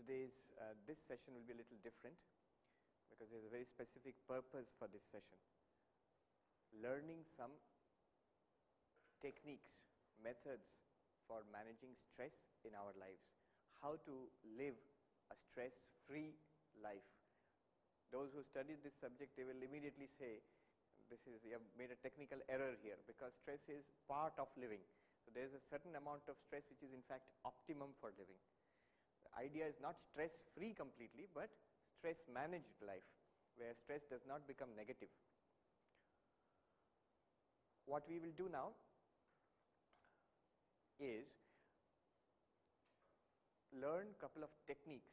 this session will be a little different because there's a very specific purpose for this session. Learning some techniques, methods for managing stress in our lives. How to live a stress-free life. Those who studied this subject, they will immediately say, you have made a technical error here, because stress is part of living. So there is a certain amount of stress which is in fact optimum for living. The idea is not stress-free completely, but stress-managed life, where stress does not become negative. What we will do now is learn a couple of techniques.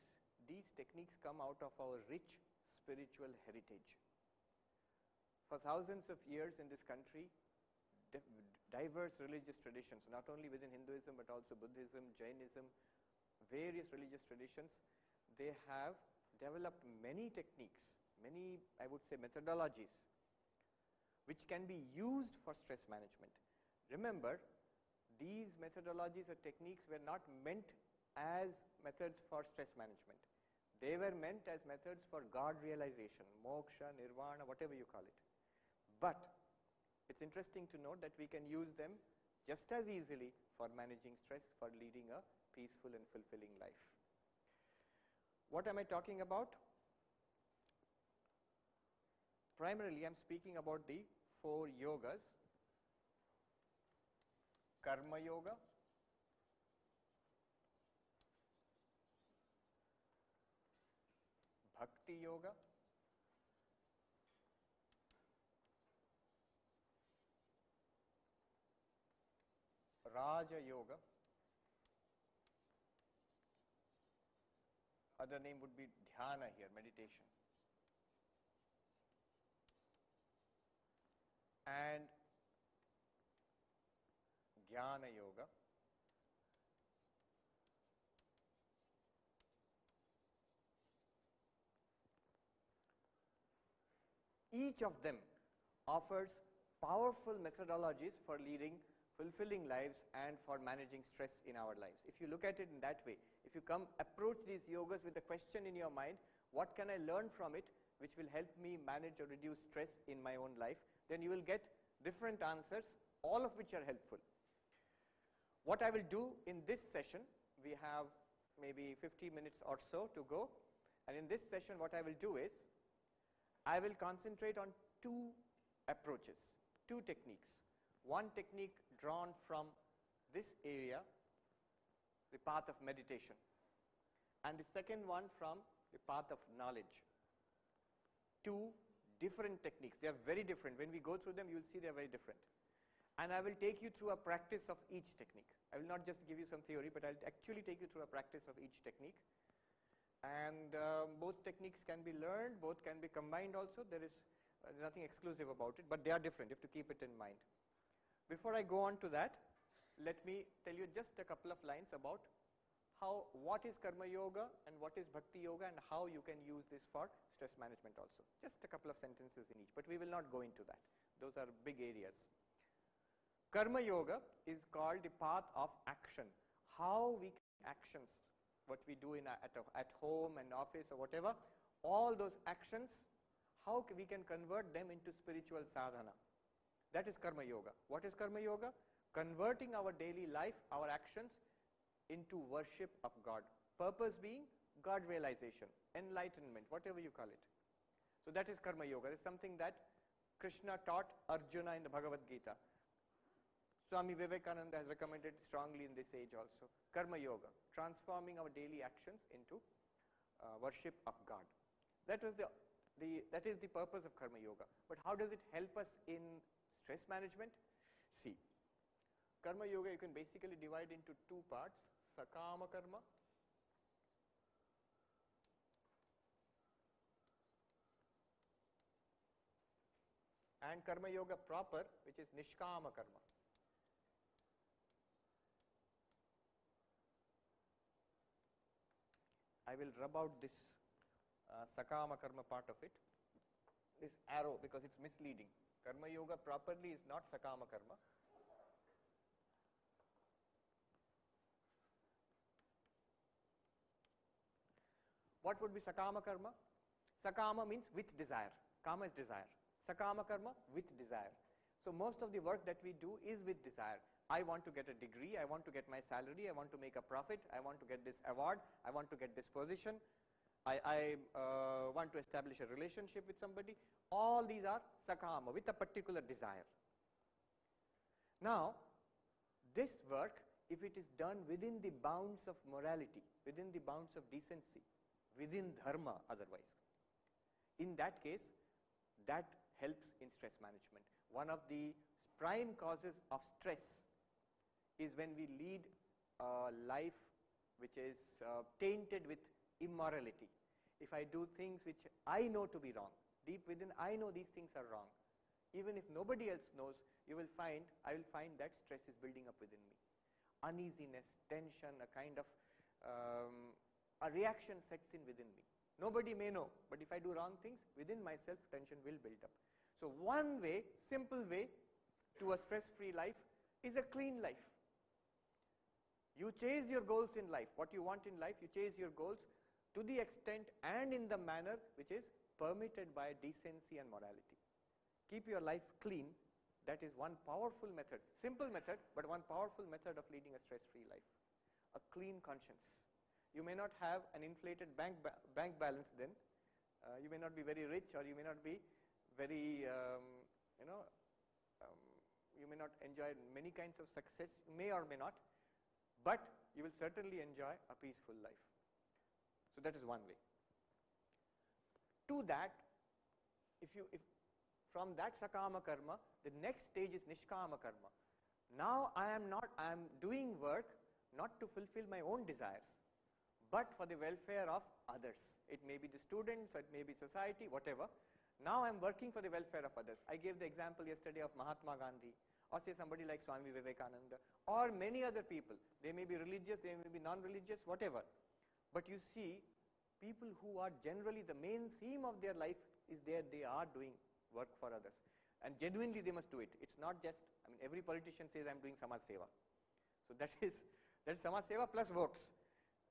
These techniques come out of our rich spiritual heritage. For thousands of years in this country, diverse religious traditions, not only within Hinduism but also Buddhism, Jainism, various religious traditions, they have developed many techniques, many, I would say, methodologies, which can be used for stress management. Remember, these methodologies or techniques were not meant as methods for stress management. They were meant as methods for God realization, moksha, nirvana, whatever you call it. But it's interesting to note that we can use them just as easily for managing stress, for leading a peaceful and fulfilling life. What am I talking about? Primarily, I'm speaking about the 4 yogas: Karma Yoga, Bhakti Yoga, Raja Yoga, other name would be Dhyana here, meditation, and Jnana Yoga, each of them offers powerful methodologies for leading fulfilling lives and for managing stress in our lives. If you look at it in that way, if you approach these yogas with a question in your mind, what can I learn from it which will help me manage or reduce stress in my own life, then you will get different answers, all of which are helpful. What I will do in this session, we have maybe 50 minutes or so to go, and in this session what I will do is, I will concentrate on 2 approaches, 2 techniques. One technique drawn from this area, the path of meditation, and the second one from the path of knowledge. 2 different techniques. They are very different. When we go through them, you will see they are very different. And I will take you through a practice of each technique. I will not just give you some theory, but I will actually take you through a practice of each technique. And both techniques can be learned, both can be combined also. There is nothing exclusive about it, but they are different. You have to keep it in mind. Before I go on to that, let me tell you just a couple of lines about what is Karma Yoga and what is Bhakti Yoga and how you can use this for stress management also. Just a couple of sentences in each, but we will not go into that. Those are big areas. Karma Yoga is called the path of action. How we can actions, what we do at home and office or whatever, all those actions, how we can convert them into spiritual sadhana. That is Karma Yoga. What is Karma Yoga? Converting our daily life, our actions, into worship of God. Purpose being God realization, enlightenment, whatever you call it. So that is Karma Yoga. It's something that Krishna taught Arjuna in the Bhagavad Gita. Swami Vivekananda has recommended strongly in this age also. Karma Yoga, transforming our daily actions into worship of God. That is the purpose of Karma Yoga. But how does it help us in stress management? See, Karma Yoga you can basically divide into 2 parts: Sakama Karma and Karma Yoga proper, which is Nishkama Karma. I will rub out this Sakama Karma part of it, this arrow, because it's misleading. Karma Yoga properly is not Sakama Karma. What would be sakama karma? Sakama means with desire. Kama is desire. Sakama karma with desire. So most of the work that we do is with desire. I want to get a degree, I want to get my salary, I want to make a profit, I want to get this award, I want to get this position, I want to establish a relationship with somebody. All these are sakama, with a particular desire. Now, this work, if it is done within the bounds of morality, within the bounds of decency, within dharma otherwise, in that case, that helps in stress management. One of the prime causes of stress is when we lead a life which is tainted with immorality. If I do things which I know to be wrong, deep within I know these things are wrong, even if nobody else knows, I will find that stress is building up within me. Uneasiness, tension, a kind of a reaction sets in within me. Nobody may know, but if I do wrong things, within myself tension will build up. So one way, simple way to a stress-free life is a clean life. You chase your goals in life. What you want in life, you chase your goals to the extent and in the manner which is permitted by decency and morality. Keep your life clean. That is one powerful method, simple method, but one powerful method of leading a stress-free life. A clean conscience. You may not have an inflated bank balance then. You may not be very rich, or you may not be very, you may not enjoy many kinds of success, may or may not, but you will certainly enjoy a peaceful life. So that is one way. To that, if from that sakama karma, the next stage is nishkama karma. Now I am doing work not to fulfill my own desires, but for the welfare of others. It may be the students, or it may be society, whatever. Now I am working for the welfare of others. I gave the example yesterday of Mahatma Gandhi, or say somebody like Swami Vivekananda, or many other people. They may be religious, they may be non-religious, whatever. But you see, people who are generally, the main theme of their life is they are doing work for others. And genuinely they must do it. It's not just, every politician says, I'm doing Samaj Seva. So that's Samaj Seva plus votes.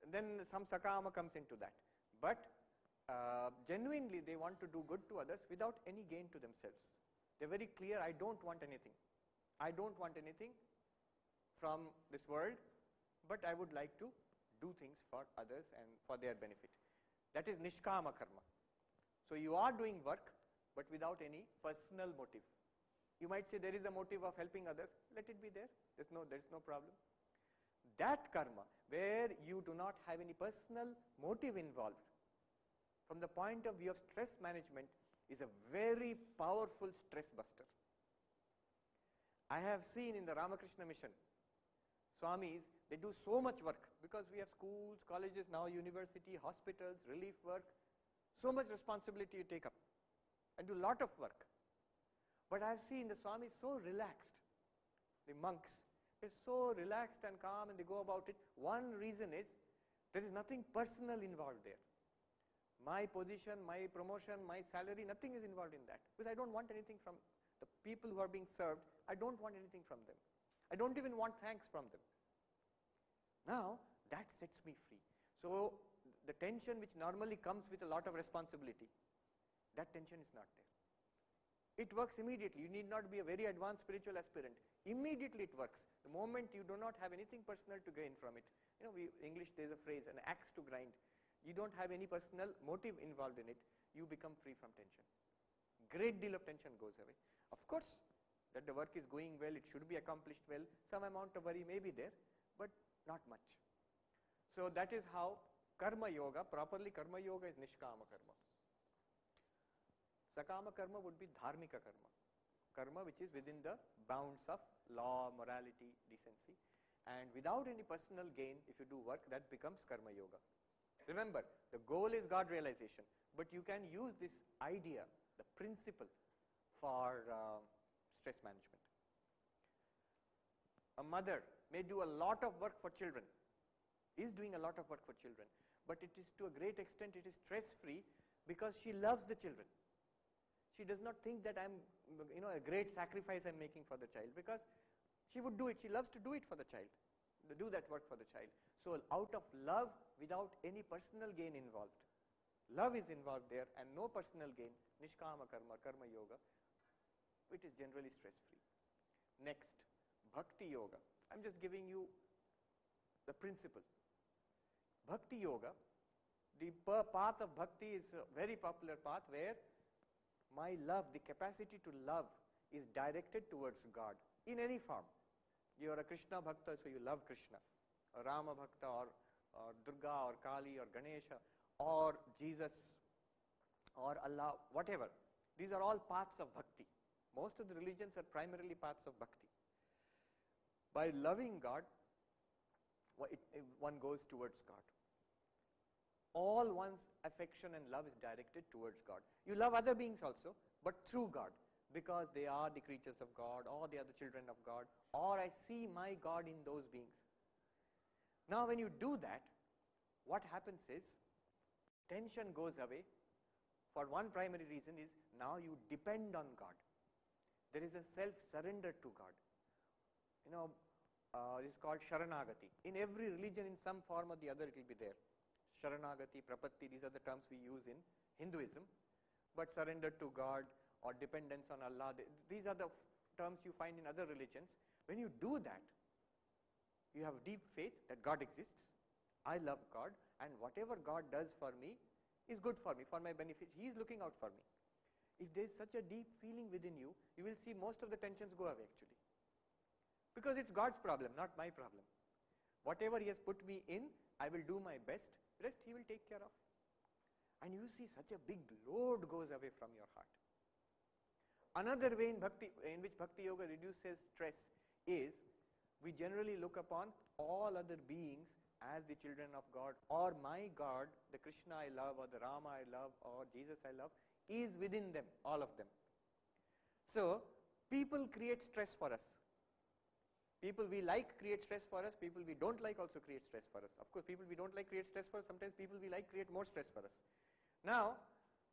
And then some sakama comes into that. But genuinely they want to do good to others without any gain to themselves. They're very clear, I don't want anything. I don't want anything from this world, but I would like to do things for others and for their benefit. That is nishkama karma. So you are doing work, but without any personal motive. You might say there is a motive of helping others. Let it be there. There is no problem. That karma, where you do not have any personal motive involved, from the point of view of stress management, is a very powerful stress buster. I have seen in the Ramakrishna mission, Swamis, they do so much work because we have schools, colleges, now university, hospitals, relief work, so much responsibility you take up and do a lot of work. But I have seen the Swamis so relaxed, the monks, they're so relaxed and calm and they go about it. One reason is there is nothing personal involved there. My position, my promotion, my salary, nothing is involved in that. Because I don't want anything from the people who are being served. I don't want anything from them. I don't even want thanks from them. Now, that sets me free. So, the tension which normally comes with a lot of responsibility, that tension is not there. It works immediately. You need not be a very advanced spiritual aspirant. Immediately it works. The moment you do not have anything personal to gain from it. English, there's a phrase, an axe to grind. You don't have any personal motive involved in it. You become free from tension. Great deal of tension goes away. Of course, that the work is going well, it should be accomplished well. Some amount of worry may be there, but not much. So that is how karma yoga, properly karma yoga is nishkama karma. Sakama karma would be dharmika karma. Karma which is within the bounds of law, morality, decency. And without any personal gain, if you do work, that becomes karma yoga. Remember, the goal is God realization, but you can use this idea, the principle, for stress management. A mother may do a lot of work for children, is doing a lot of work for children, but it is to a great extent, it is stress-free because she loves the children. She does not think that I'm, a great sacrifice I'm making for the child, because she would do it. She loves to do it for the child, to do that work for the child. So out of love, without any personal gain involved, Love is involved there and no personal gain, nishkama karma, karma yoga, which is generally stress-free. Next, bhakti yoga. I'm just giving you the principle. Bhakti yoga, the path of bhakti is a very popular path where my love, the capacity to love, is directed towards God in any form. You are a Krishna bhakta, so you love Krishna. A Rama bhakta, or Durga, or Kali, or Ganesha, or Jesus, or Allah, whatever. These are all paths of bhakti. Most of the religions are primarily paths of bhakti. By loving God, one goes towards God. All one's affection and love is directed towards God. You love other beings also, but through God, because they are the creatures of God, or they are the children of God, or I see my God in those beings. Now when you do that, what happens is, tension goes away. For one primary reason is, now you depend on God. There is a self-surrender to God. You know, it is called Sharanagati. In every religion, in some form or the other, it will be there. Sharanagati, Prapatti, these are the terms we use in Hinduism. But surrender to God or dependence on Allah, these are the terms you find in other religions. When you do that, you have deep faith that God exists. I love God, and whatever God does for me is good for me, for my benefit. He is looking out for me. If there is such a deep feeling within you, you will see most of the tensions go away actually. Because it's God's problem, not my problem. Whatever He has put me in, I will do my best. Rest He will take care of. And you see such a big load goes away from your heart. Another way in which Bhakti Yoga reduces stress is, we generally look upon all other beings as the children of God, or my God, the Krishna I love, or the Rama I love, or Jesus I love, is within them, all of them. So, people create stress for us. People we like create stress for us, people we don't like also create stress for us. Of course, people we don't like create stress for us, sometimes people we like create more stress for us. Now,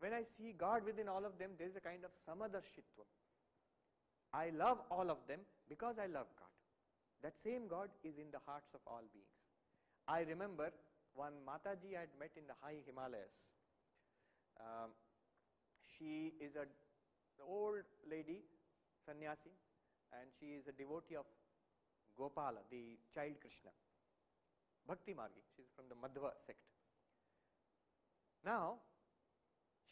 when I see God within all of them, there is a kind of samadarshitvam. I love all of them because I love God. That same God is in the hearts of all beings. I remember one Mataji I had met in the high Himalayas. She is an old lady, sannyasi, and she is a devotee of Gopala, the child Krishna. Bhakti Margi, she is from the Madhva sect. Now,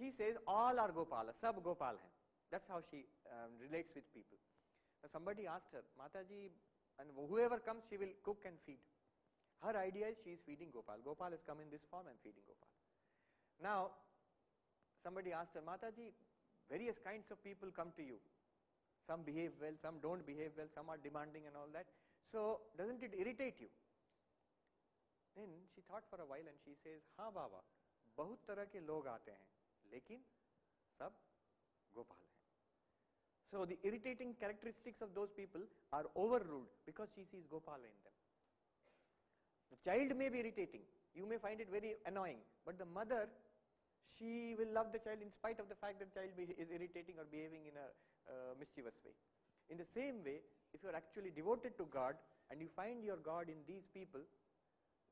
she says all are Gopala, sab Gopal hai. That's how she relates with people. Now somebody asked her, Mataji, and whoever comes she will cook and feed. Her idea is she is feeding Gopal. Gopal has come in this form and feeding Gopal. Now, somebody asked her, Mataji, various kinds of people come to you. Some behave well, some don't behave well, some are demanding and all that. So, doesn't it irritate you? Then she thought for a while and she says, हाँ बाबा, बहुत तरह के लोग आते हैं, लेकिन सब गोपाल हैं. So the irritating characteristics of those people are overruled because she sees Gopala in them. The child may be irritating, you may find it very annoying, but the mother, she will love the child in spite of the fact that the child is irritating or behaving in a mischievous way. In the same way, if you are actually devoted to God and you find your God in these people,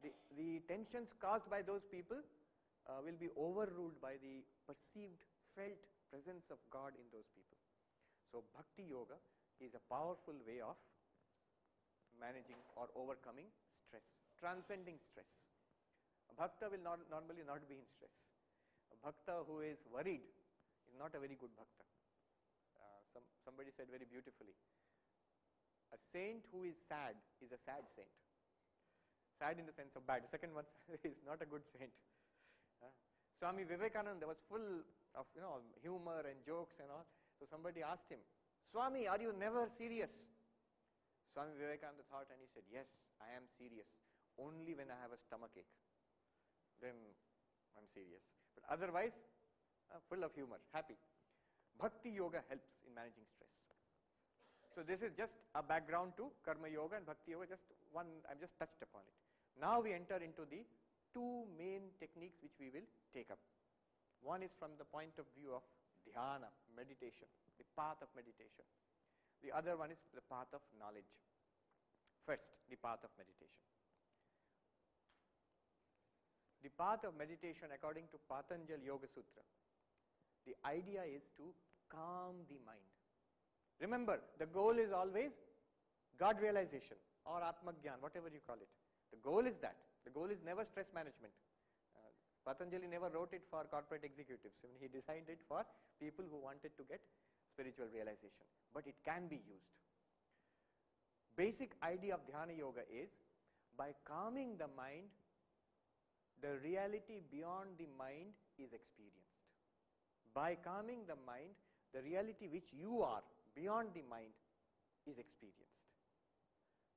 the tensions caused by those people will be overruled by the perceived, felt presence of God in those people. So Bhakti Yoga is a powerful way of managing or overcoming stress, transcending stress. A Bhakta will normally not be in stress. A Bhakta who is worried is not a very good Bhakta. Somebody said very beautifully, a saint who is sad is a sad saint. Sad in the sense of bad. The second one is not a good saint. Swami Vivekananda was full of humor and jokes and all. So somebody asked him, Swami, are you never serious? Swami Vivekananda thought and he said, yes, I am serious. Only when I have a stomachache, then I'm serious. But otherwise, full of humor, happy. Bhakti Yoga helps in managing stress. So this is just a background to Karma Yoga and Bhakti Yoga, just one, I've just touched upon it. Now we enter into the two main techniques which we will take up. One is from the point of view of dhyana, meditation, the path of meditation. The other one is the path of knowledge. First, the path of meditation. The path of meditation according to Patanjali Yoga Sutra, the idea is to calm the mind. Remember, the goal is always God realization or Atmagyan, whatever you call it. The goal is that. The goal is never stress management. Patanjali never wrote it for corporate executives. I mean, he designed it for people who wanted to get spiritual realization. But it can be used. Basic idea of Dhyana Yoga is, by calming the mind, the reality beyond the mind is experienced. By calming the mind, the reality which you are beyond the mind is experienced.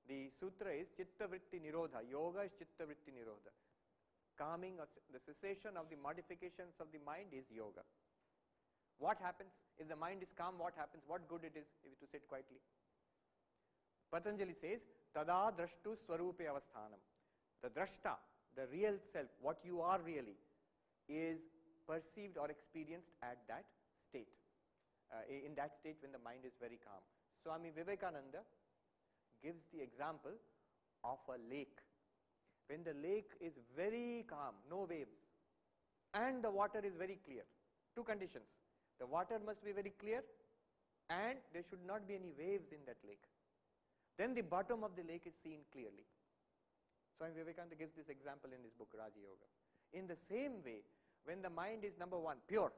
The sutra is Chitta Vritti Nirodha. Yoga is Chitta Vritti Nirodha. Calming, the cessation of the modifications of the mind is yoga. What happens? If the mind is calm, what happens? What good it is if to sit quietly? Patanjali says, Tada drashtu swarupe avasthanam. The drashta, the real self, what you are really, is perceived or experienced at that state. In that state when the mind is very calm. Swami Vivekananda gives the example of a lake. When the lake is very calm, no waves, and the water is very clear. Two conditions. The water must be very clear, and there should not be any waves in that lake. Then the bottom of the lake is seen clearly. Swami Vivekananda gives this example in his book, Raja Yoga. In the same way, when the mind is, number one, pure,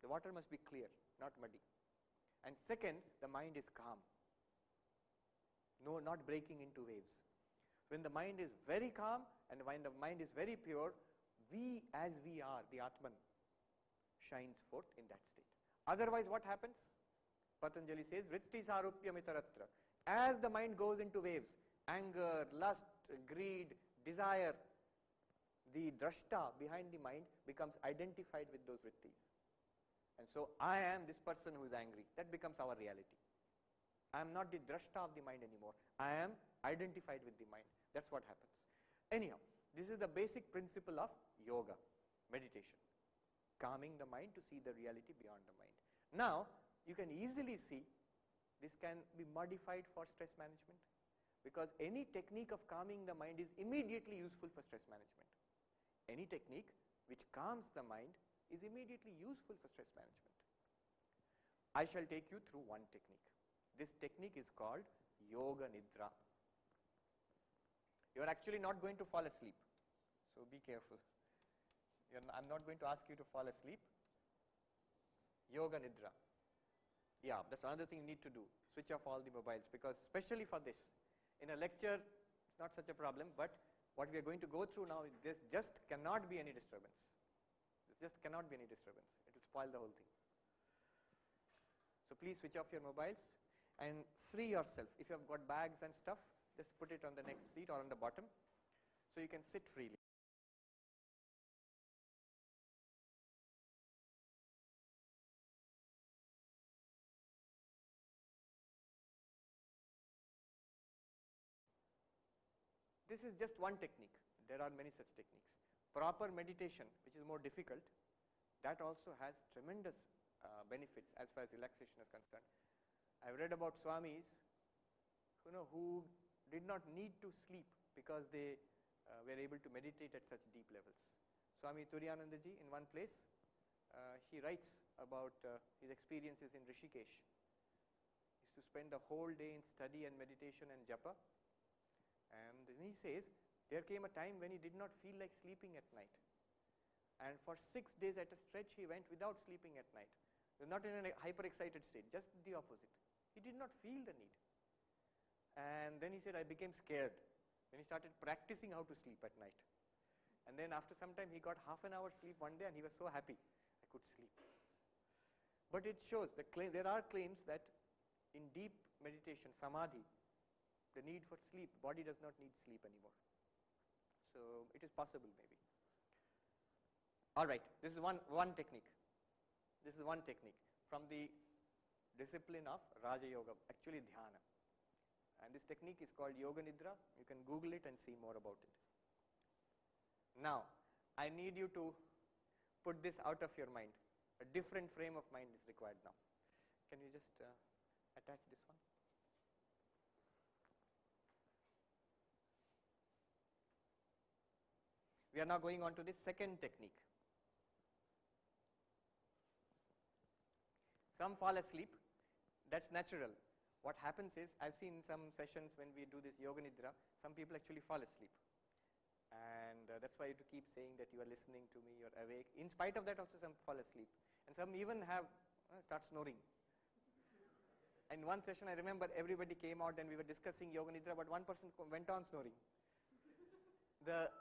the water must be clear, not muddy. And second, the mind is calm. No, not breaking into waves. When the mind is very calm and when the mind is very pure, we as we are, the Atman, shines forth in that state. Otherwise, what happens? Patanjali says, Vritti sarupyam itaratra. As the mind goes into waves, anger, lust, greed, desire, the drashta behind the mind becomes identified with those vrittis. And so, I am this person who is angry. That becomes our reality. I am not the drashta of the mind anymore. I am identified with the mind. That's what happens. Anyhow, this is the basic principle of yoga, meditation. Calming the mind to see the reality beyond the mind. Now, you can easily see this can be modified for stress management, because any technique of calming the mind is immediately useful for stress management. Any technique which calms the mind is immediately useful for stress management. I shall take you through one technique. This technique is called Yoga Nidra. You are actually not going to fall asleep, so be careful. I'm not going to ask you to fall asleep. Yoga Nidra. Yeah, that's another thing you need to do. Switch off all the mobiles, because especially for this, in a lecture, it's not such a problem, but what we are going to go through now, there just cannot be any disturbance. There just cannot be any disturbance. It will spoil the whole thing. So please switch off your mobiles and free yourself. If you have got bags and stuff, just put it on the next seat or on the bottom, so you can sit freely. This is just one technique. There are many such techniques. Proper meditation, which is more difficult, that also has tremendous benefits as far as relaxation is concerned. I've read about Swamis, who did not need to sleep because they were able to meditate at such deep levels. Swami Turiyanandaji, in one place, he writes about his experiences in Rishikesh. He used to spend the whole day in study and meditation and japa. And then he says, there came a time when he did not feel like sleeping at night. And for 6 days at a stretch, he went without sleeping at night. Not in a hyper-excited state, just the opposite. He did not feel the need. And then he said, I became scared. Then he started practicing how to sleep at night. And then after some time, he got half an hour sleep one day, and he was so happy, I could sleep. But it shows, there are claims that in deep meditation, samadhi, the need for sleep, body does not need sleep anymore. So it is possible maybe. All right, this is one technique. This is one technique from the discipline of Raja Yoga, actually Dhyana. And this technique is called Yoga Nidra. You can Google it and see more about it. Now, I need you to put this out of your mind. A different frame of mind is required now. Can you just attach this one? We are now going on to the second technique. Some fall asleep. That's natural. What happens is, I've seen some sessions when we do this Yoga Nidra, some people actually fall asleep. And that's why you have to keep saying that you are listening to me, you're awake. In spite of that also some fall asleep. And some even have, start snoring. In one session I remember everybody came out and we were discussing Yoga Nidra, but one person went on snoring. The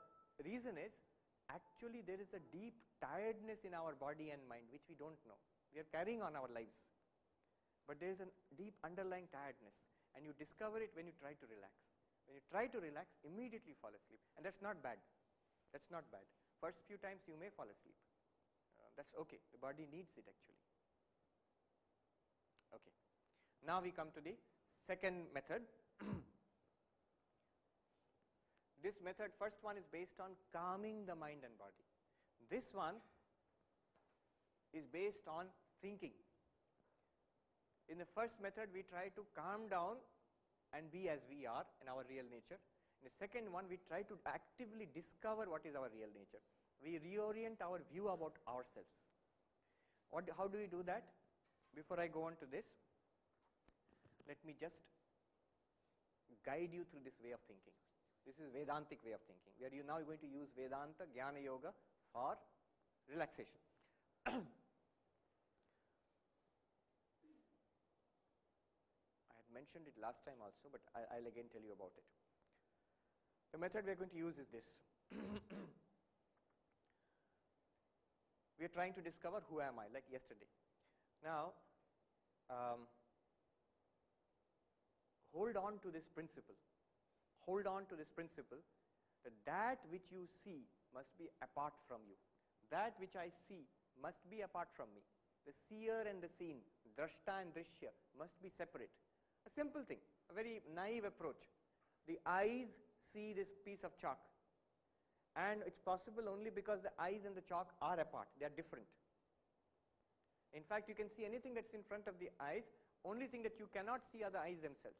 reason is, actually there is a deep tiredness in our body and mind which we don't know. We are carrying on our lives. But there is a deep underlying tiredness, and you discover it when you try to relax. When you try to relax, immediately fall asleep. And that's not bad. That's not bad. First few times you may fall asleep. That's okay. The body needs it actually. Okay. Now we come to the second method. This method, first one is based on calming the mind and body. This one is based on thinking. In the first method, we try to calm down and be as we are in our real nature. In the second one, we try to actively discover what is our real nature. We reorient our view about ourselves. How do we do that? Before I go on to this, let me just guide you through this way of thinking. This is Vedantic way of thinking, where you now are going to use Vedanta, Jnana Yoga for relaxation. I had mentioned it last time also, but I'll again tell you about it. The method we are going to use is this. We are trying to discover who am I, like yesterday. Now, hold on to this principle. Hold on to this principle that which you see must be apart from you. That which I see must be apart from me. The seer and the seen, drashta and drishya, must be separate. A simple thing, a very naive approach. The eyes see this piece of chalk, and it's possible only because the eyes and the chalk are apart, they are different. In fact, you can see anything that's in front of the eyes. Only thing that you cannot see are the eyes themselves.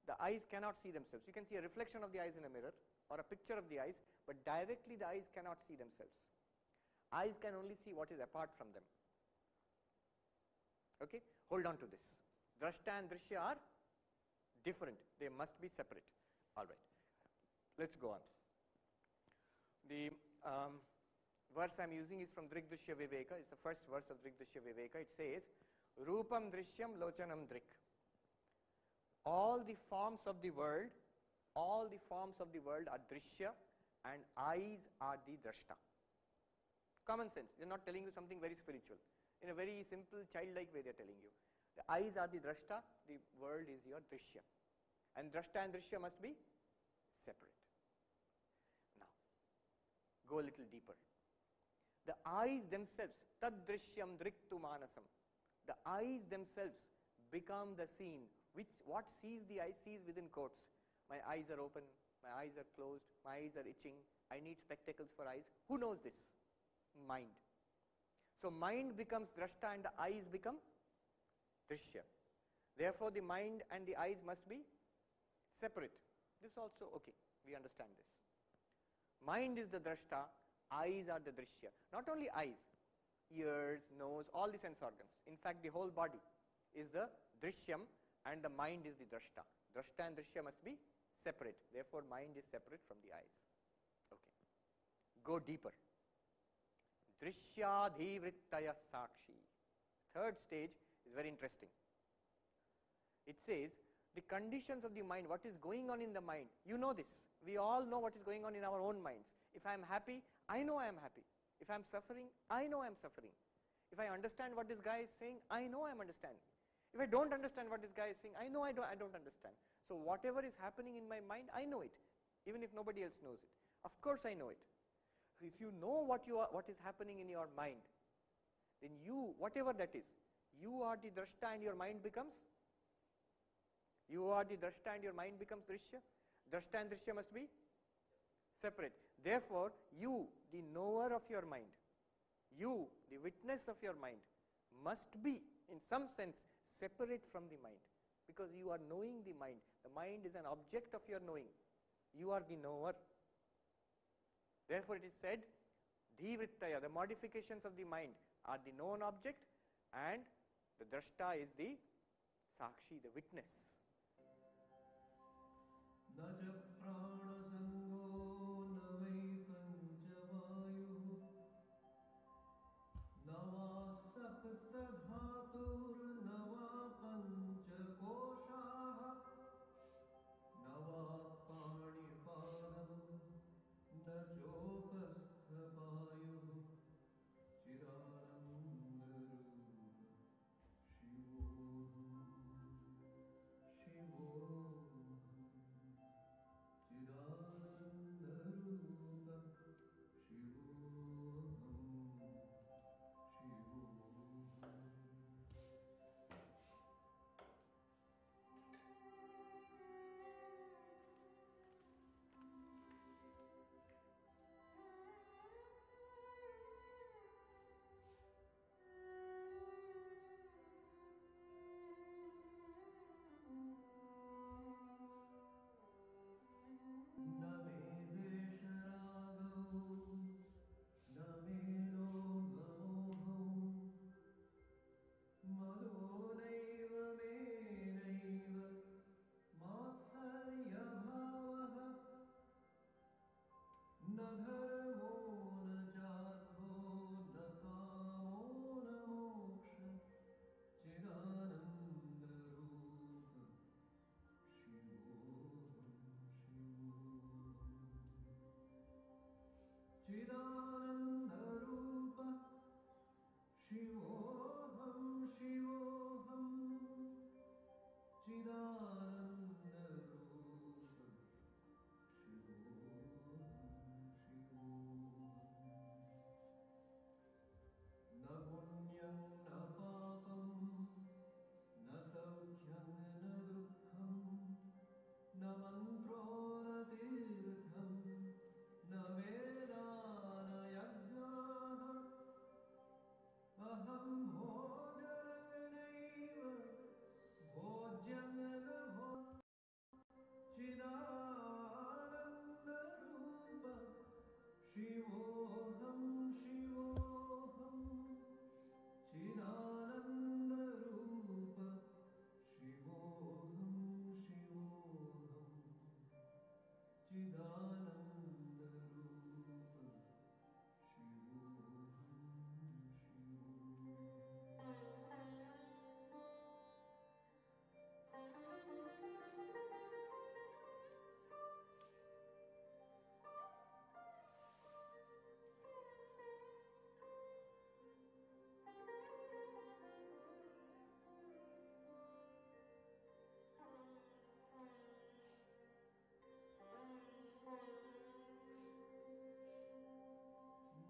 The eyes cannot see themselves. You can see a reflection of the eyes in a mirror or a picture of the eyes, but directly the eyes cannot see themselves. Eyes can only see what is apart from them. Okay? Hold on to this. Drashta and drishya are different. They must be separate. All right. Let's go on. The verse I'm using is from Drigdrishya Viveka. It's the first verse of Drigdrishya Viveka. It says, Rupam drishyam lochanam drik. All the forms of the world are drishya, and eyes are the drashta. Common sense. They're not telling you something very spiritual. In a very simple, childlike way they're telling you. The eyes are the drashta, the world is your drishya. And drashta and drishya must be separate. Now, go a little deeper. The eyes themselves, tad drishyam driktu manasam. The eyes themselves become the seen. What sees the eye sees within quotes. My eyes are open, my eyes are closed, my eyes are itching, I need spectacles for eyes. Who knows this? Mind. So mind becomes drashta and the eyes become drishya. Therefore the mind and the eyes must be separate. This also, okay, we understand this. Mind is the drashta, eyes are the drishya. Not only eyes, ears, nose, all the sense organs. In fact, the whole body is the drishyam and the mind is the drashta. Drashta and drishya must be separate. Therefore, mind is separate from the eyes. Okay. Go deeper. Drishyadhivrittaya sakshi. Third stage is very interesting. It says, the conditions of the mind, what is going on in the mind. You know this. We all know what is going on in our own minds. If I am happy, I know I am happy. If I am suffering, I know I am suffering. If I understand what this guy is saying, I know I am understanding. If I don't understand what this guy is saying, I know I don't understand. So whatever is happening in my mind, I know it, even if nobody else knows it. Of course I know it. So if you know what is happening in your mind, then you, whatever that is, you are the drashta and your mind becomes? You are the drashta and your mind becomes drishya. Drashta and drishya must be separate. Therefore, you, the knower of your mind, you, the witness of your mind, must be, in some sense, separate from the mind. Because you are knowing the mind. The mind is an object of your knowing. You are the knower. Therefore, it is said, dhivrittaya, the modifications of the mind are the known object, and the drashta is the sakshi, the witness. Naja prana sango navai panchavayu nava sapta dhatur nava panchakoshaha nava panipadam najopasthapayu chidanandarupa shivoham shivoham chidanandarupa shivoham shivoham. न मे द्वेषरागौ न मे लोभमोहौ मदो नैव मे नैव मात्सर्यभावः न धर्मो न चार्थो न कामो न मोक्षः चिदानन्दरूप शिवोऽहं शिवोऽहम् चिदानन्दरूप शिवोऽहं शिवोऽहम् चिदानन्दरूप शिवोऽहं शिवोऽहम् न पुण्यं न पापं न सौख्यं न दुःखं न मन्त्रो न तीर्थं न वेदा न यज्ञाः अहं भोजनैव भोज्यं न भो चिदानन्दरूप शिवोऽहं शिवोऽहम् चिदानन्दरूप शिवोऽहं शिवोऽहम् चिदानन्दरूप शिवोऽहं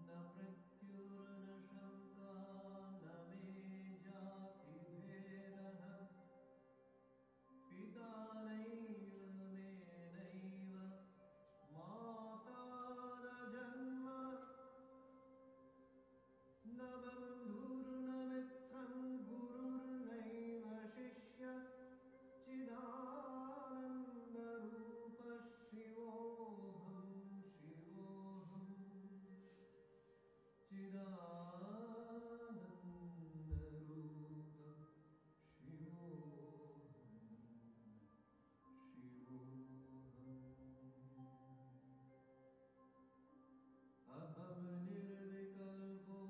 न प्रत्युर्न शङ्का न मे जातिभेदः पिता नैव मे नैव माता न जन्म न बन्धुर्न मित्रं गुरुर्नैव शिष्यः चिदानन्दरूप शिवोऽहं शिवोऽहम् चिदानन्दरूप शिवोऽहं शिवोऽहम् अहं निर्विकल्पो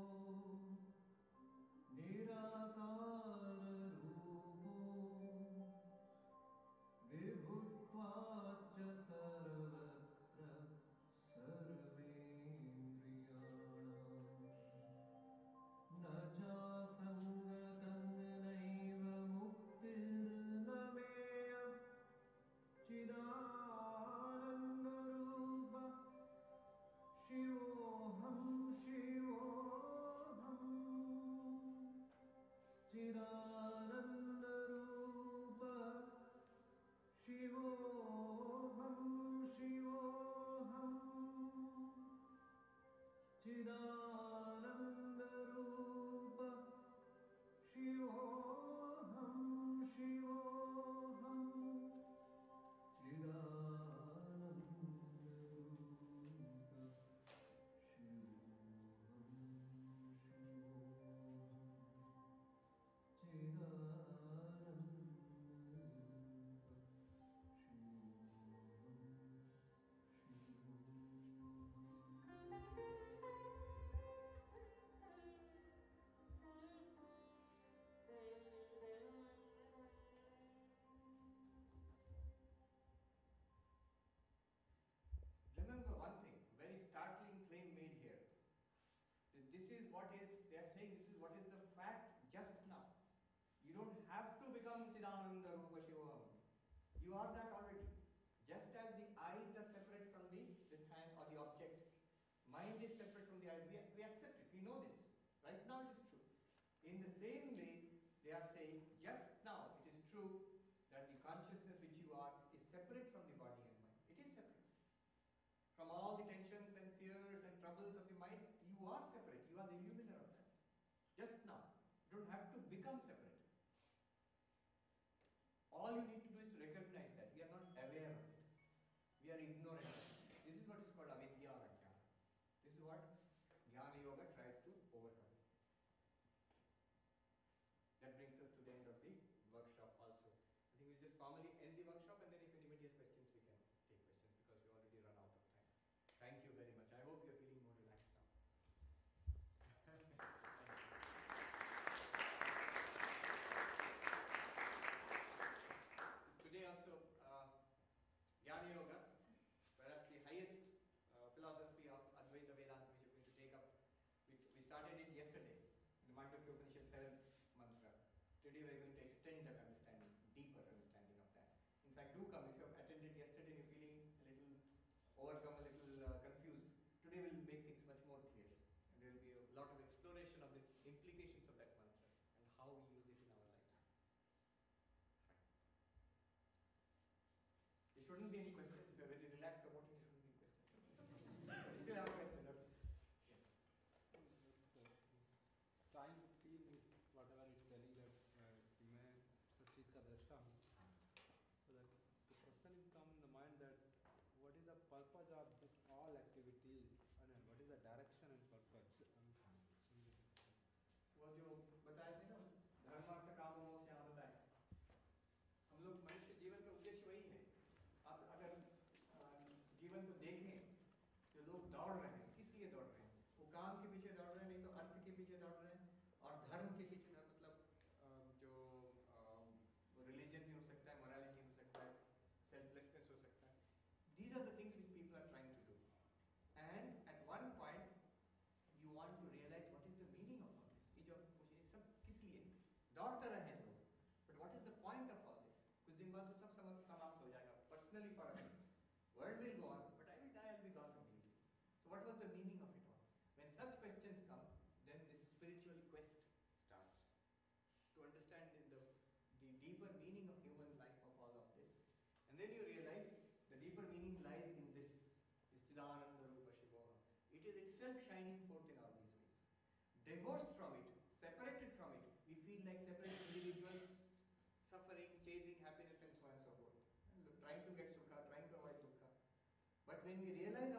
निराकाररूपो विभुत्वाच्च सर्वत्र सर्वेन्द्रियाणाम् न चासङ्गतं नैव मुक्तिर्न मेयम् चिदानन्दरूप शिवोऽहं शिवोऽहम् चिदानन्दरूप शिवोऽहं शिवोऽहम् चिदानन्दरूप शिवोऽहं शिवोऽहम् चिदानन्दरूप what is, they are saying this is what is the fact just now. You don't have to become Chidananda Rupa Shivam. You are that already. Just as the eyes are separate from this hand or the object, mind is separate from the eyes. We accept it. We know this. Right now it is true. In the same way, they are saying just now it is true that the consciousness which you are is separate from the body and mind. It is separate. From all the tensions and fears and troubles of the mind, you are separate. You are the illuminer of that. Just now. You don't have to become separate. All you need to do is to recognize that. We are not aware of it. We are ignorant of it. This is what is called avidya or ajnana. This is what Jnana Yoga tries to overcome. That brings us to the end of the workshop also. I think we'll just formally end the workshop, and then if anybody has questions, we can take questions because we already run out of time. Thank you very much. I hope you're feeling more relaxed now. Today also, Jnana Yoga, perhaps the highest philosophy of Advaita Vedanta which we're going to take up. We started it yesterday in the Mandukya Upanishad 7th mantra. Today we are going to extend that understanding, deeper understanding of that. In fact, do come if you have attended yesterday and you're feeling a little overcome, a little confused. Today we'll make things much more clear. And there will be a lot of exploration of the implications of that mantra and how we use it in our lives. There shouldn't be any questions. If you're very relaxed about it, there shouldn't be questions. We still have a question. Yes. Trying to feel this, whatever is telling that मैं सब चीज का दृष्टा हूँ. So that the question is come in the mind that what is the purpose of this all activities and what is the direction and purpose. वो जो बताए थे ना धर्म अर्थ काम मोक्ष यहाँ बताए. हम लोग मनुष्य जीवन का उद्देश्य वही है. आप अगर जीवन को देखें तो लोग दौड़ रहे हैं. किस लिए दौड़ रहे हैं? वो काम के पीछे दौड़ रहे हैं, नहीं तो अर्थ के पीछे दौड़ रहे हैं, और धर्म के पीछे मतलब जो रिलीजन भी हो सकता है, मोरालिटी हो सकता है, सेल्फलेसनेस हो सकता है. These are the things which people are trying to do. And at one point, you want to realize what is the meaning of all this. ये जो मुझे सब किस लिए दौड़ते रहे हैं लोग. But what is the point of all this? कुछ दिन बाद तो सब समाप्त हो जाएगा. Personally for us, world will go on, but I will die. I will be gone completely. So what was the meaning of it all? When such questions come, then this spiritual quest starts to understand the deeper meaning of human life, of all of this. And then you realize the deeper meaning lies in this Chidananda Rupa Shivoham. It is itself shining forth in all these ways. Divorced from it, separated from it, we feel like separate individuals, suffering, chasing happiness and so on and so forth. And trying to get sukha, trying to avoid dukkha. But when we realize